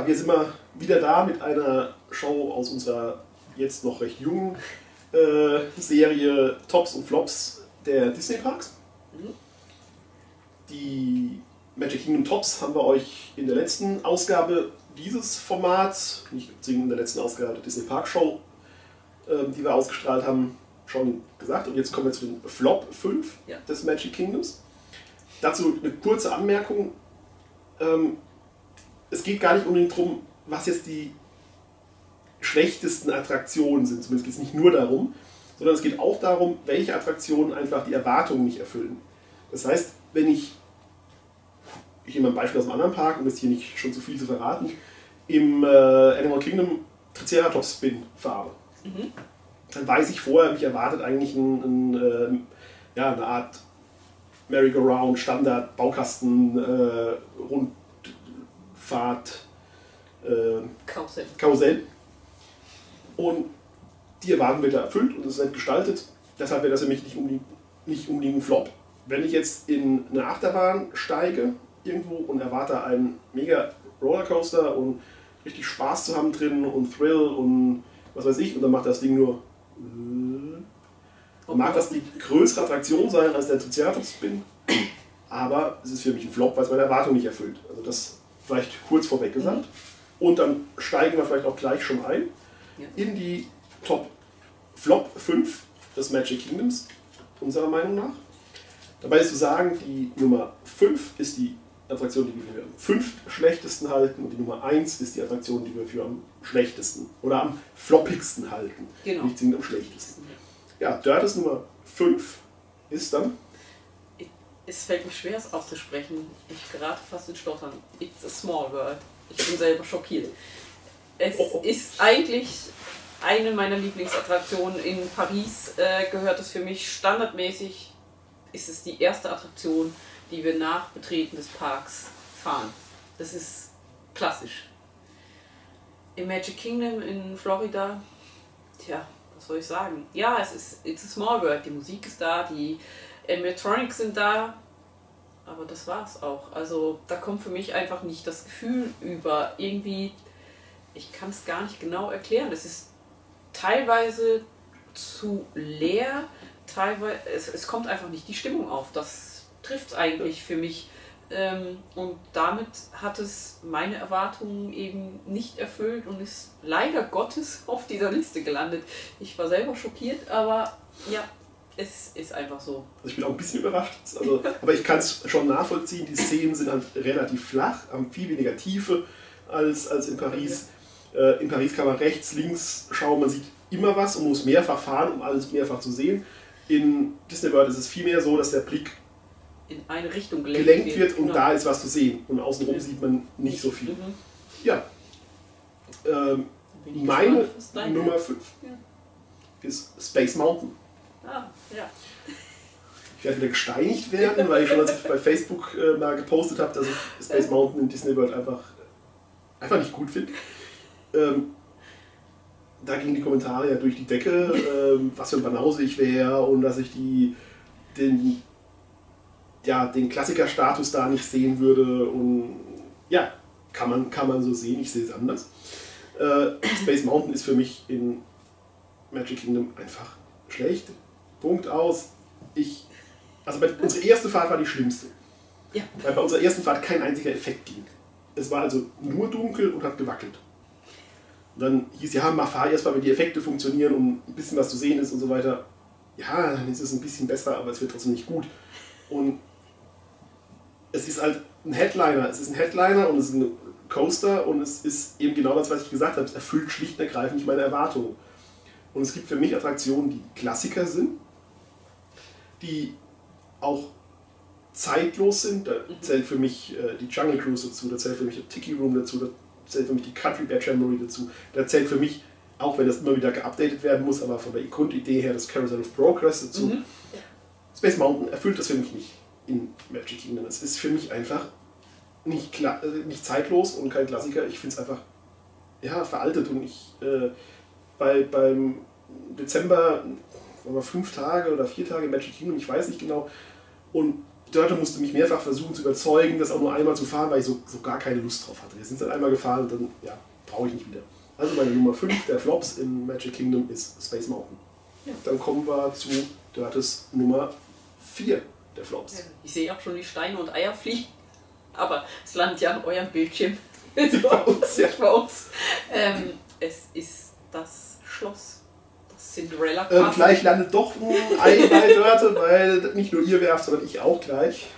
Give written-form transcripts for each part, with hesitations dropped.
Ja, wir sind mal wieder da mit einer Show aus unserer jetzt noch recht jungen Serie Tops und Flops der Disney Parks. Die Magic Kingdom Tops haben wir euch in der letzten Ausgabe dieses Formats, nicht in der letzten Ausgabe der Disney Park Show, die wir ausgestrahlt haben, schon gesagt. Und jetzt kommen wir zu den Flop 5 des Magic Kingdoms. Dazu eine kurze Anmerkung. Es geht gar nicht unbedingt darum, was jetzt die schlechtesten Attraktionen sind. Zumindest geht es nicht nur darum, sondern es geht auch darum, welche Attraktionen einfach die Erwartungen nicht erfüllen. Das heißt, wenn ich nehme ein Beispiel aus einem anderen Park, um jetzt hier nicht schon zu viel zu verraten, im Animal Kingdom Triceratops Spin fahre, dann weiß ich vorher, mich erwartet eigentlich eine Art Merry-Go-Round, Standard, Baukasten, Rundfahrt, Karussell. Und die Erwartung wird da erfüllt und es ist nett gestaltet. Deshalb wäre das für mich nicht unbedingt ein Flop. Wenn ich jetzt in eine Achterbahn steige irgendwo und erwarte einen mega Rollercoaster und richtig Spaß zu haben drin und Thrill und was weiß ich, und dann macht das Ding nur... Dann mag das die größere Attraktion sein als der Triceratops Spin, aber es ist für mich ein Flop, weil es meine Erwartung nicht erfüllt. Also das vielleicht kurz vorweg gesagt. Und dann steigen wir vielleicht auch gleich schon ein in die Flop 5 des Magic Kingdoms, unserer Meinung nach. Dabei ist zu sagen, die Nummer 5 ist die Attraktion, die wir für am 5 schlechtesten halten, und die Nummer 1 ist die Attraktion, die wir für am schlechtesten oder am floppigsten halten. Genau. Nicht zwingend am schlechtesten. Ja, Dirtes Nummer 5 ist dann... Es fällt mir schwer, es auszusprechen. Ich gerate fast in Stottern. It's a small world. Ich bin selber schockiert. Es ist eigentlich eine meiner Lieblingsattraktionen. In Paris gehört es für mich standardmäßig, ist es die erste Attraktion, die wir nach Betreten des Parks fahren. Das ist klassisch. Im Magic Kingdom in Florida, was soll ich sagen? Ja, it's a small world. Die Musik ist da, die Animatronics sind da, aber das war's auch. Also da kommt für mich einfach nicht das Gefühl über irgendwie, ich kann es gar nicht genau erklären. Es ist teilweise zu leer, teilweise, es kommt einfach nicht die Stimmung auf. Das trifft eigentlich für mich. Und damit hat es meine Erwartungen eben nicht erfüllt und ist leider Gottes auf dieser Liste gelandet. Ich war selber schockiert, aber ja, es ist einfach so. Also ich bin auch ein bisschen überrascht, aber ich kann es schon nachvollziehen. Die Szenen sind halt relativ flach, haben viel weniger Tiefe als in Paris. In Paris kann man rechts, links schauen, man sieht immer was und muss mehrfach fahren, um alles mehrfach zu sehen. In Disney World ist es vielmehr so, dass der Blick in eine Richtung gelenkt wird und da ist was zu sehen. Und außenrum sieht man nicht so viel. Ja. Meine Nummer 5 ist Space Mountain. Ich werde wieder gesteinigt werden, weil ich schon bei Facebook mal gepostet habe, dass ich Space Mountain in Disney World einfach nicht gut finde. Da gingen die Kommentare ja durch die Decke, was für ein Banause ich wäre und dass ich den Klassikerstatus da nicht sehen würde. Und ja, kann man so sehen, ich sehe es anders. Space Mountain ist für mich in Magic Kingdom einfach schlecht. Punkt aus. Unsere erste Fahrt war die schlimmste. Ja. Weil bei unserer ersten Fahrt kein einziger Effekt ging. Es war also nur dunkel und hat gewackelt. Und dann hieß fahr erst mal, wenn die Effekte funktionieren und ein bisschen was zu sehen ist und so weiter. Ja, dann ist es ein bisschen besser, aber es wird trotzdem nicht gut. Und es ist halt ein Headliner. Es ist ein Headliner und es ist ein Coaster und es ist eben genau das, was ich gesagt habe. Es erfüllt schlicht und ergreifend nicht meine Erwartungen. Und es gibt für mich Attraktionen, die Klassiker sind, die auch zeitlos sind. Da zählt für mich die Jungle Cruise dazu, da zählt für mich der Tiki Room dazu, da zählt für mich die Country Bear Jamboree dazu. Da zählt für mich, auch wenn das immer wieder geupdatet werden muss, aber von der Grundidee her das Carousel of Progress dazu. Space Mountain erfüllt das für mich nicht in Magic Kingdom. Es ist für mich einfach nicht zeitlos und kein Klassiker. Ich finde es einfach veraltet und beim Dezember waren wir 5 Tage oder 4 Tage Magic Kingdom, ich weiß nicht genau. Und Dörte musste mich mehrfach versuchen zu überzeugen, das auch nur einmal zu fahren, weil ich so gar keine Lust drauf hatte. Wir sind dann einmal gefahren und dann, ja, brauche ich nicht wieder. Also meine Nummer 5 der Flops in Magic Kingdom ist Space Mountain. Ja. Dann kommen wir zu Dörtes Nummer 4 der Flops. Ja, ich sehe auch schon die Steine und Eier fliegen, aber es landet ja an eurem Bildschirm. Bei uns, ja. Bei uns. Es ist das Schloss. Cinderella Castle. Gleich landet doch ein Ei bei Dörte, weil nicht nur ihr werft, sondern ich auch gleich.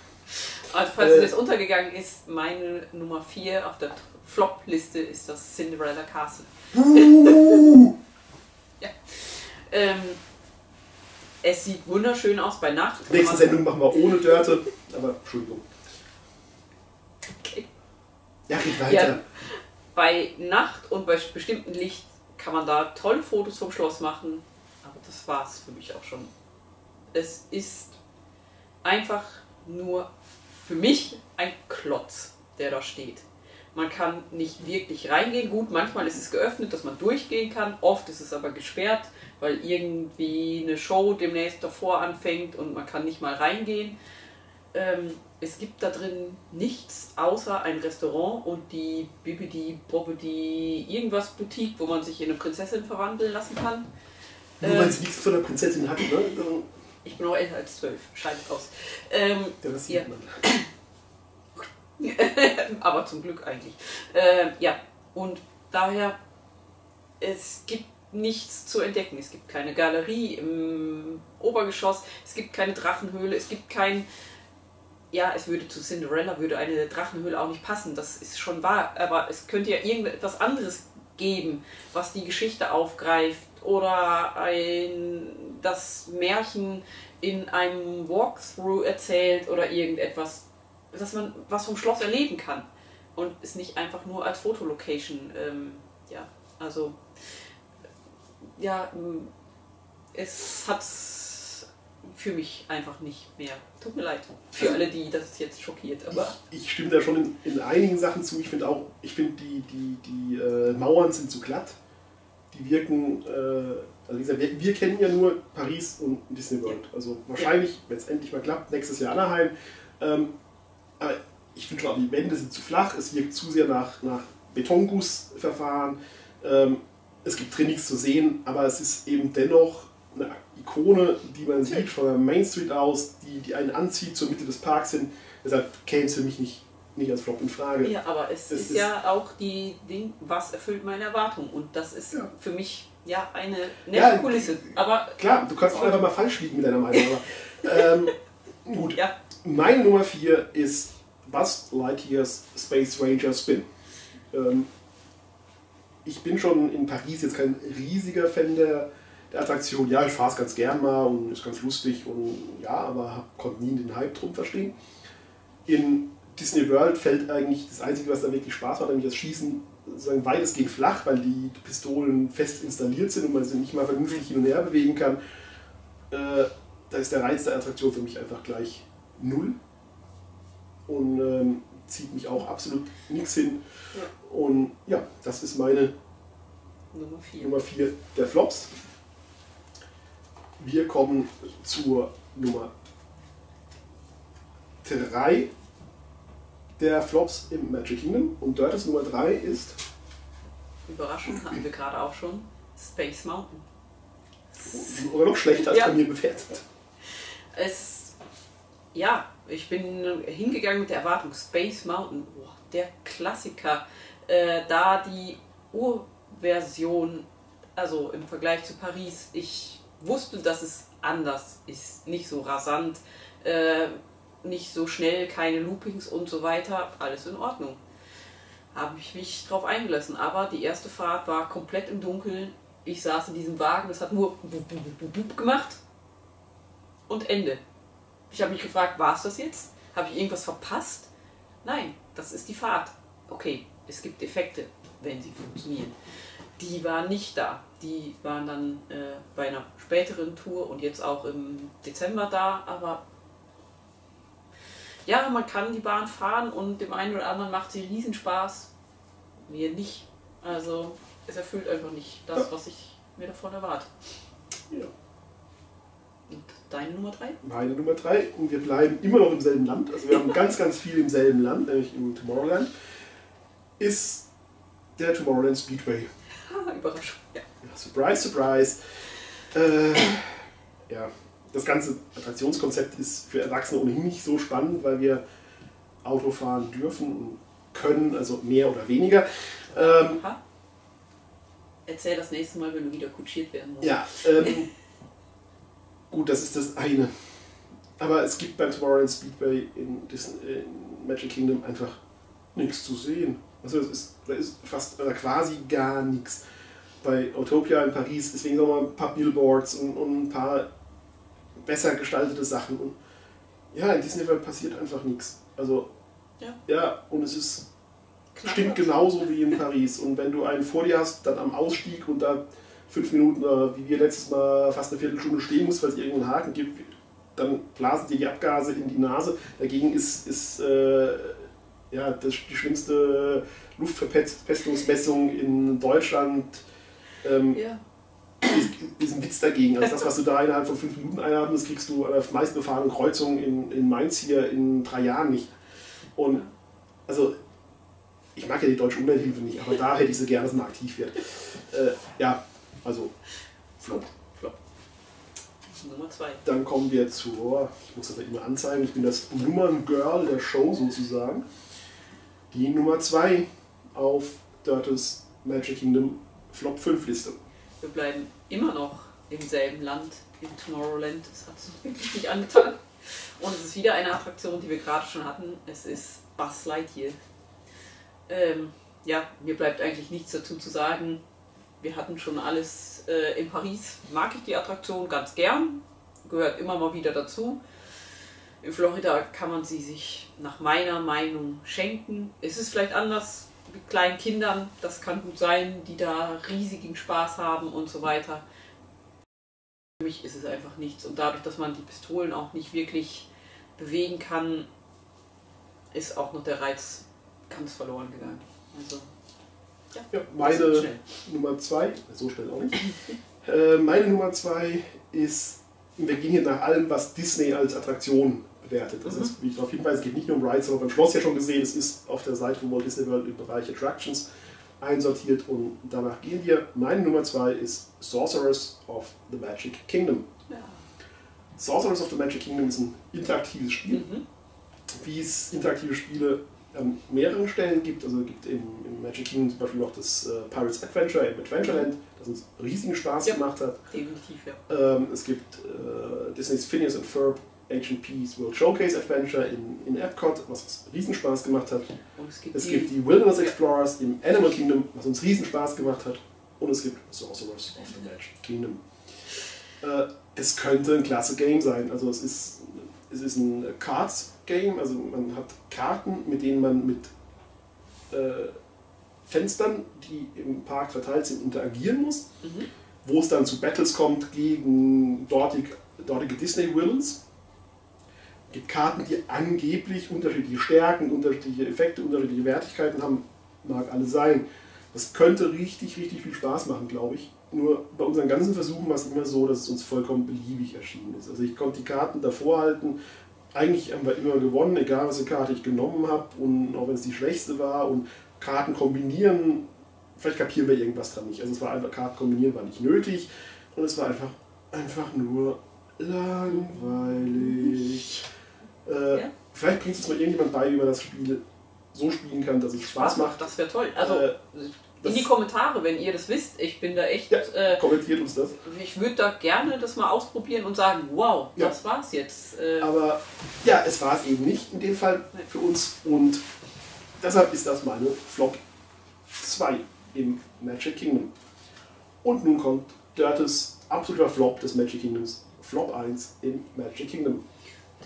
Also falls das untergegangen ist, meine Nummer 4 auf der Flop-Liste ist das Cinderella Castle. Ja. Es sieht wunderschön aus bei Nacht. Nächste Sendung machen wir ohne Dörte, aber Entschuldigung. Okay. Ja, geht weiter. Ja, bei Nacht und bei bestimmtem Licht kann man da tolle Fotos vom Schloss machen, aber das war es für mich auch schon. Es ist einfach nur für mich ein Klotz, der da steht. Man kann nicht wirklich reingehen. Gut, manchmal ist es geöffnet, dass man durchgehen kann. Oft ist es aber gesperrt, weil irgendwie eine Show demnächst davor anfängt und man kann nicht mal reingehen. Es gibt da drin nichts außer ein Restaurant und die Bibidi Bobbidi irgendwas Boutique, wo man sich in eine Prinzessin verwandeln lassen kann. Nur weil sie nichts von der Prinzessin hat, ne? Ich bin noch älter als 12, scheint aus. Ja, das sieht man. Aber zum Glück eigentlich. Ja, und daher, es gibt nichts zu entdecken. Es gibt keine Galerie im Obergeschoss, es gibt keine Drachenhöhle, es gibt kein... Ja, es würde zu Cinderella würde eine Drachenhöhle auch nicht passen, das ist schon wahr, aber es könnte ja irgendetwas anderes geben, was die Geschichte aufgreift oder das Märchen in einem Walkthrough erzählt oder irgendetwas, dass man was vom Schloss erleben kann und es nicht einfach nur als Fotolocation, ja, also ja, es hat für mich einfach nicht mehr. Tut mir leid. Für alle, die das jetzt schockiert. Aber ich stimme da schon in einigen Sachen zu. Ich finde auch, die Mauern sind zu glatt. Die wirken, also wie gesagt, wir kennen ja nur Paris und Disney World. Also wahrscheinlich, wenn es endlich mal klappt, nächstes Jahr Anaheim. Aber ich finde schon, die Wände sind zu flach. Es wirkt zu sehr nach Betongussverfahren. Es gibt drin nichts zu sehen, aber es ist eben dennoch eine Ikone, die man sieht von der Main Street aus, die einen anzieht zur Mitte des Parks hin. Deshalb käme es für mich nicht als Flop in Frage. Ja, aber es ist ja auch die Ding, was erfüllt meine Erwartung. Und das ist für mich ja eine nette Kulisse. Aber klar, du kannst auch einfach mal falsch liegen mit deiner Meinung. Aber, gut, meine Nummer 4 ist Buzz Lightyear's Space Ranger Spin. Ich bin schon in Paris jetzt kein riesiger Fan der Attraktion. Ja, ich fahre es ganz gern mal und ist ganz lustig und ja, aber konnte nie den Hype drum verstehen. In Disney World fällt eigentlich das Einzige, was da wirklich Spaß macht, nämlich das Schießen sozusagen weitestgehend flach, weil die Pistolen fest installiert sind und man sie nicht mal vernünftig hin und her bewegen kann. Da ist der Reiz der Attraktion für mich einfach gleich 0 und zieht mich auch absolut nichts hin. Ja. Und ja, das ist meine Nummer 4 der Flops. Wir kommen zur Nummer 3 der Flops im Magic Kingdom und dort ist Nummer 3 ist... Überraschung, hatten wir gerade auch schon, Space Mountain. Oder noch schlechter als bei mir bewertet. Ich bin hingegangen mit der Erwartung, Space Mountain, der Klassiker, da die Urversion, also im Vergleich zu Paris, ich wusste, dass es anders ist, nicht so rasant, nicht so schnell, keine Loopings und so weiter, alles in Ordnung. Habe ich mich drauf eingelassen, aber die erste Fahrt war komplett im Dunkeln, ich saß in diesem Wagen, das hat nur bup, bup, bup, bup gemacht und Ende. Ich habe mich gefragt, war es das jetzt? Habe ich irgendwas verpasst? Nein, das ist die Fahrt. Okay, es gibt Effekte, wenn sie funktionieren. Die waren nicht da. Die waren dann bei einer späteren Tour und jetzt auch im Dezember da, aber ja, man kann die Bahn fahren und dem einen oder anderen macht sie Riesenspaß. Mir nicht. Also es erfüllt einfach nicht das, was ich mir davon erwarte. Ja. Und deine Nummer 3? Meine Nummer 3. Und wir bleiben immer noch im selben Land. Also wir haben ganz, ganz viel im selben Land, nämlich im Tomorrowland. Ist der Tomorrowland Speedway. Überraschung, ja. Surprise, surprise. Ja, das ganze Attraktionskonzept ist für Erwachsene ohnehin nicht so spannend, weil wir Auto fahren dürfen und können, also mehr oder weniger. Erzähl das nächste Mal, wenn du wieder kutschiert werden musst. Ja, gut, das ist das eine. Aber es gibt beim Tomorrowland Speedway in Magic Kingdom einfach nichts zu sehen. Also da ist fast oder quasi gar nichts. Bei Autopia in Paris, deswegen sagen wir mal ein paar Billboards und ein paar besser gestaltete Sachen. Und ja, in Disneyland passiert einfach nichts. Also, ja und es ist stimmt genauso wie in Paris. Und wenn du einen vor dir hast, dann am Ausstieg und da 5 Minuten, wie wir letztes Mal, fast eine Viertelstunde stehen musst, weil es irgendeinen Haken gibt, dann blasen dir die Abgase in die Nase. Dagegen ist die schlimmste Luftverpestungsmessung in Deutschland ist ein Witz dagegen. Also das, was du da innerhalb von 5 Minuten einatmest, kriegst du an der meistbefahrenen Kreuzung in Mainz hier in 3 Jahren nicht. Und also ich mag ja die deutsche Umwelthilfe nicht, aber da hätte ich sie gerne, dass man aktiv wird. Also Flop. Nummer 2. Dann kommen wir zur, ich muss das immer anzeigen, ich bin das Nummern-Girl der Show sozusagen. Die Nummer 2 auf Dörtes Magic Kingdom Flop 5 Liste. Wir bleiben immer noch im selben Land, in Tomorrowland. Das hat es wirklich nicht angetan. Und es ist wieder eine Attraktion, die wir gerade schon hatten. Es ist Buzz Lightyear. Mir bleibt eigentlich nichts dazu zu sagen. Wir hatten schon alles in Paris. Mag ich die Attraktion ganz gern. Gehört immer mal wieder dazu. In Florida kann man sie sich nach meiner Meinung schenken. Es ist vielleicht anders mit kleinen Kindern. Das kann gut sein, die da riesigen Spaß haben und so weiter. Für mich ist es einfach nichts. Und dadurch, dass man die Pistolen auch nicht wirklich bewegen kann, ist auch noch der Reiz ganz verloren gegangen. Also, meine Nummer 2, so schnell auch nicht. Meine Nummer 2 ist, wir gehen hier nach allem, was Disney als Attraktion bewertet. Das ist, wie ich darauf hinweise, es geht nicht nur um Rides, sondern beim Schloss ja schon gesehen, es ist auf der Seite von Walt Disney World im Bereich Attractions einsortiert und danach gehen wir. Meine Nummer 2 ist Sorcerers of the Magic Kingdom. Ja. Sorcerers of the Magic Kingdom ist ein interaktives Spiel, wie es interaktive Spiele an mehreren Stellen gibt. Also es gibt im Magic Kingdom zum Beispiel noch das Pirates Adventure im Adventureland, das uns riesigen Spaß gemacht hat. Definitiv, ja. Es gibt Disney's Phineas and Ferb Ancient Peace World Showcase Adventure in Epcot, was uns riesen Spaß gemacht hat. Und es gibt die Wilderness Explorers im Animal Kingdom, was uns riesen Spaß gemacht hat. Und es gibt Sorcerers of the Magic Kingdom. Es könnte ein klasse Game sein. Also es ist ein Cards-Game, also man hat Karten, mit denen man mit Fenstern, die im Park verteilt sind, interagieren muss. Wo es dann zu Battles kommt gegen dortige Disney-Villains. Es gibt Karten, die angeblich unterschiedliche Stärken, unterschiedliche Effekte, unterschiedliche Wertigkeiten haben. Mag alles sein. Das könnte richtig, richtig viel Spaß machen, glaube ich. Nur bei unseren ganzen Versuchen war es immer so, dass es uns vollkommen beliebig erschienen ist. Also ich konnte die Karten davor halten. Eigentlich haben wir immer gewonnen, egal was für Karte ich genommen habe. Und auch wenn es die schwächste war. Und Karten kombinieren, vielleicht kapieren wir irgendwas dran nicht. Also es war einfach, Karten kombinieren war nicht nötig. Und es war einfach nur langweilig. Vielleicht bringt es mal irgendjemand bei, wie man das Spiel so spielen kann, dass es Spaß macht. Das wäre toll. Also in die Kommentare, wenn ihr das wisst. Ich bin da echt... kommentiert uns das. Ich würde da gerne das mal ausprobieren und sagen, wow, das war's jetzt. Aber ja, es war es eben nicht in dem Fall für uns. Und deshalb ist das meine Flop 2 im Magic Kingdom. Und nun kommt Dörtes absoluter Flop des Magic Kingdoms. Flop 1 im Magic Kingdom.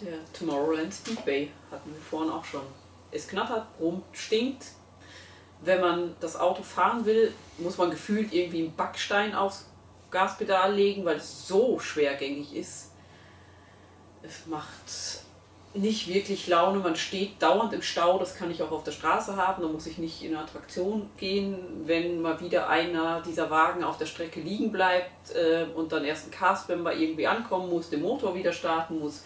Der Tomorrowland Speedway hatten wir vorhin auch schon. Es knattert, brummt, stinkt. Wenn man das Auto fahren will, muss man gefühlt irgendwie einen Backstein aufs Gaspedal legen, weil es so schwergängig ist. Es macht nicht wirklich Laune. Man steht dauernd im Stau, das kann ich auch auf der Straße haben, da muss ich nicht in eine Attraktion gehen. Wenn mal wieder einer dieser Wagen auf der Strecke liegen bleibt und dann erst ein Cast-Member irgendwie ankommen muss, den Motor wieder starten muss.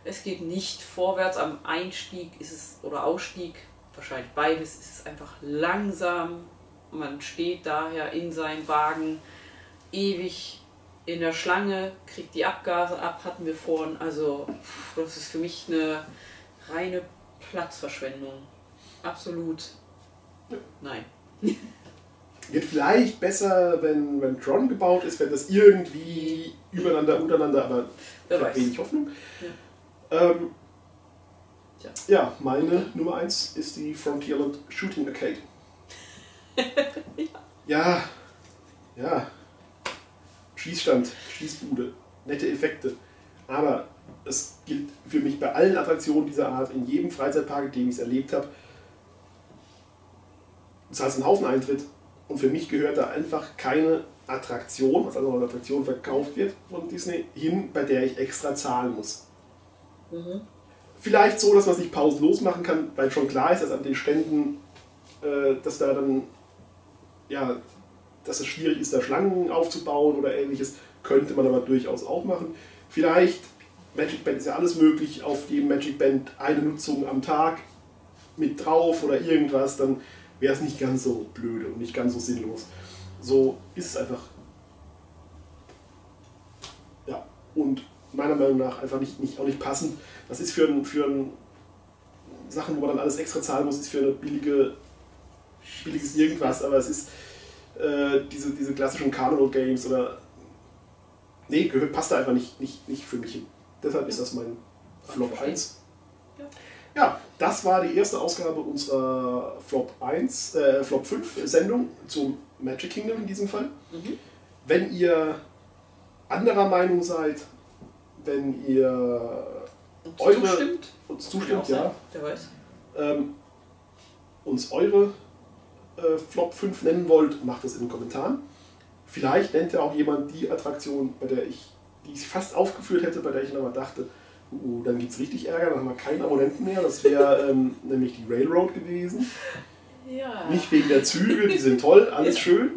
Es geht nicht vorwärts. Am Einstieg ist es, oder Ausstieg, wahrscheinlich beides, ist es einfach langsam. Man steht daher in seinem Wagen ewig in der Schlange, kriegt die Abgase ab, hatten wir vorhin. Also das ist für mich eine reine Platzverschwendung. Absolut nein. Wird vielleicht besser, wenn Tron gebaut ist, wenn das irgendwie übereinander, untereinander, aber ich habe wenig Hoffnung. Ja, meine Nummer 1 ist die Frontierland Shooting Arcade. Ja. Schießstand, Schießbude, nette Effekte. Aber es gilt für mich bei allen Attraktionen dieser Art, in jedem Freizeitpark, in dem ich es erlebt habe, du zahlst einen Haufen Eintritt und für mich gehört da einfach keine Attraktion, was also eine Attraktion verkauft wird von Disney, hin, bei der ich extra zahlen muss. Vielleicht so, dass man es nicht pausenlos machen kann, weil schon klar ist, dass an den Ständen, dass da dann, ja, dass es schwierig ist, da Schlangen aufzubauen oder ähnliches, könnte man aber durchaus auch machen. Vielleicht, Magic Band ist ja alles möglich, auf dem Magic Band eine Nutzung am Tag mit drauf oder irgendwas, dann wäre es nicht ganz so blöde und nicht ganz so sinnlos. So ist es einfach. Ja, und meiner Meinung nach einfach auch nicht passend. Das ist für Sachen, wo man dann alles extra zahlen muss, ist für eine billiges irgendwas, aber es ist diese klassischen Carnival-Games oder nee, passt da einfach nicht für mich hin. Deshalb ist das mein Flop 1. Ja, das war die erste Ausgabe unserer Flop 5 Sendung zum Magic Kingdom in diesem Fall. Wenn ihr anderer Meinung seid, wenn ihr uns zustimmt, ja, wer weiß. Uns eure Flop 5 nennen wollt, macht das in den Kommentaren. Vielleicht nennt ja auch jemand die Attraktion, die ich fast aufgeführt hätte, bei der ich aber dachte, dann gibt es richtig Ärger, dann haben wir keinen Abonnenten mehr. Das wäre nämlich die Railroad gewesen. Ja. Nicht wegen der Züge, die sind toll, alles schön.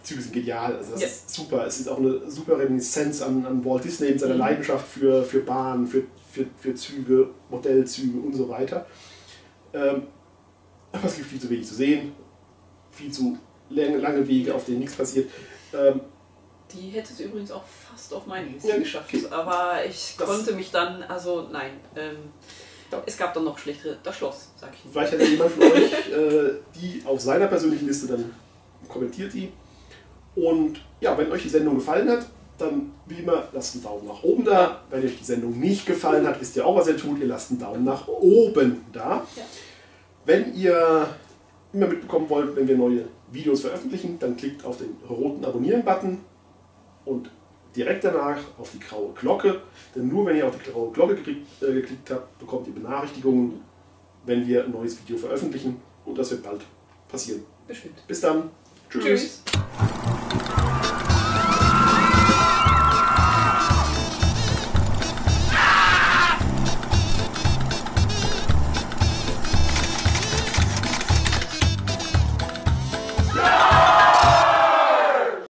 Züge sind genial, also das ist super. Es ist auch eine super Reminiszenz an Walt Disney mit seiner Leidenschaft für Bahnen, für Züge, Modellzüge und so weiter. Aber es gibt viel zu wenig zu sehen, viel zu lange Wege, auf denen nichts passiert. Die hätte es übrigens auch fast auf meine Liste geschafft, okay. Aber ich konnte mich dann, also nein, es gab dann noch schlechtere, das Schloss, sag ich nicht. Vielleicht hätte jemand von euch die auf seiner persönlichen Liste, dann kommentiert die. Und ja, wenn euch die Sendung gefallen hat, dann wie immer lasst einen Daumen nach oben da. Wenn euch die Sendung nicht gefallen hat, wisst ihr auch, was ihr tut, ihr lasst einen Daumen nach oben da. Ja. Wenn ihr immer mitbekommen wollt, wenn wir neue Videos veröffentlichen, dann klickt auf den roten Abonnieren-Button und direkt danach auf die graue Glocke. Denn nur wenn ihr auf die graue Glocke geklickt habt, bekommt ihr Benachrichtigungen, wenn wir ein neues Video veröffentlichen. Und das wird bald passieren. Bestimmt. Bis dann. Tschüss. Tschüss.